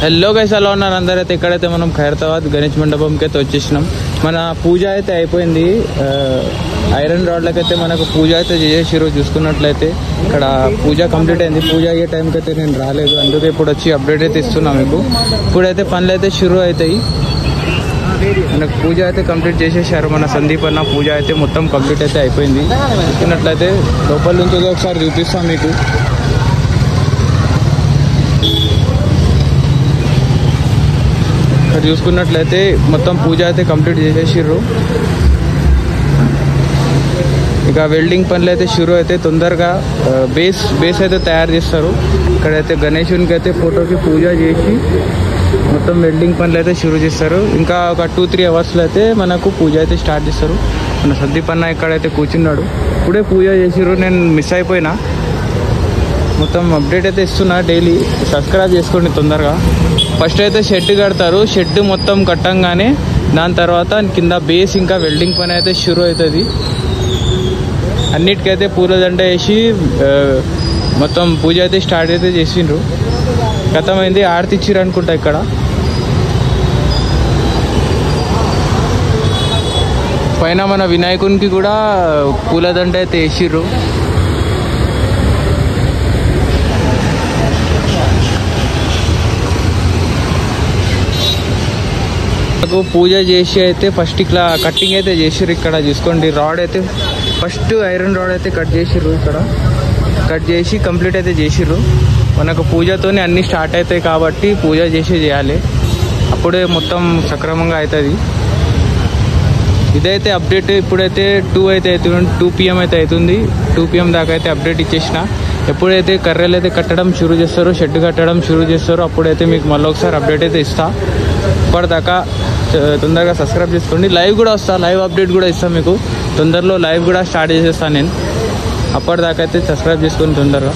Hello guys, ఎలా ఉన్నారు అందరైతే? ఇక్కడైతే మనం ఖైరతాబాద్ గణేష్ మండపంకి అయితే వచ్చేసినాం. మన పూజ అయితే అయిపోయింది. ఐరన్ రాడ్లకైతే మనకు పూజ అయితే చేసేసారు. చూసుకున్నట్లయితే ఇక్కడ పూజ కంప్లీట్ అయింది. పూజ అయ్యే టైంకి అయితే నేను రాలేదు, అందుకే ఇప్పుడు వచ్చి అప్డేట్ అయితే ఇస్తున్నా మీకు. ఇప్పుడైతే పనులు అయితే షురూ అవుతాయి. మనకు పూజ అయితే కంప్లీట్ చేసేసారు. మన సందీప్ అన్న పూజ అయితే మొత్తం కంప్లీట్ అయితే అయిపోయింది. చూసుకున్నట్లయితే లోపల నుంచి ఒకసారి చూపిస్తాం మీకు. ఇక్కడ చూసుకున్నట్లయితే మొత్తం పూజ అయితే కంప్లీట్ చేసేసారు. ఇక వెల్డింగ్ పనులు అయితే షురూ అయితే తొందరగా బేస్ అయితే తయారు చేస్తారు. ఇక్కడైతే గణేశునికి అయితే ఫోటోకి పూజ చేసి మొత్తం వెల్డింగ్ పనులు అయితే షురూ చేస్తారు. ఇంకా ఒక 2-3 అవర్స్లో అయితే మనకు పూజ అయితే స్టార్ట్ చేస్తారు. మన సందీప్ అన్న ఇక్కడైతే కూర్చున్నాడు. ఇప్పుడే పూజ చేసారు, నేను మిస్ అయిపోయినా. మొత్తం అప్డేట్ అయితే ఇస్తున్నా. డైలీ సబ్స్క్రైబ్ చేసుకోండి తొందరగా. ఫస్ట్ అయితే షెడ్ కడతారు. షెడ్ మొత్తం కట్టంగానే దాని తర్వాత కింద బేస్ ఇంకా వెల్డింగ్ పని అయితే షురూ అవుతుంది. అన్నిటికైతే పూలదండ వేసి మొత్తం పూజ అయితే స్టార్ట్ అయితే చేసిండ్రు. గతమైంది ఆరతి ఇచ్చిర్రు అనుకుంటా. ఇక్కడ పైన మన వినాయకునికి కూడా పూలదండ అయితే వేసిర్రు. పూజ చేసి అయితే ఫస్ట్ ఇట్లా కట్టింగ్ అయితే చేసిర్రు. ఇక్కడ చూసుకోండి, రాడ్ అయితే ఫస్ట్ ఐరన్ రాడ్ అయితే కట్ చేసిర్రు. ఇక్కడ కట్ చేసి కంప్లీట్ అయితే చేసిర్రు. మనకు పూజతోనే అన్నీ స్టార్ట్ అవుతాయి కాబట్టి పూజ చేసి చేయాలి, అప్పుడే మొత్తం సక్రమంగా అవుతుంది. ఇదైతే అప్డేట్. ఇప్పుడైతే 2 PM అయితే అవుతుంది. 2 PM దాకా అయితే అప్డేట్ ఇచ్చేసిన. ఎప్పుడైతే కర్రలు అయితే కట్టడం షురూ చేస్తారో, షెడ్ కట్టడం షురూ చేస్తారో అప్పుడైతే మీకు మళ్ళీ ఒకసారి అప్డేట్ అయితే ఇస్తా. ఇప్పటిదాకా తొందరగా సబ్స్క్రైబ్ చేసుకోండి. లైవ్ కూడా వస్తా, లైవ్ అప్డేట్ కూడా ఇస్తాను మీకు. తొందరలో లైవ్ కూడా స్టార్ట్ చేసేస్తాను నేను. అప్పటిదాకా అయితే సబ్స్క్రైబ్ చేసుకోండి తొందరగా.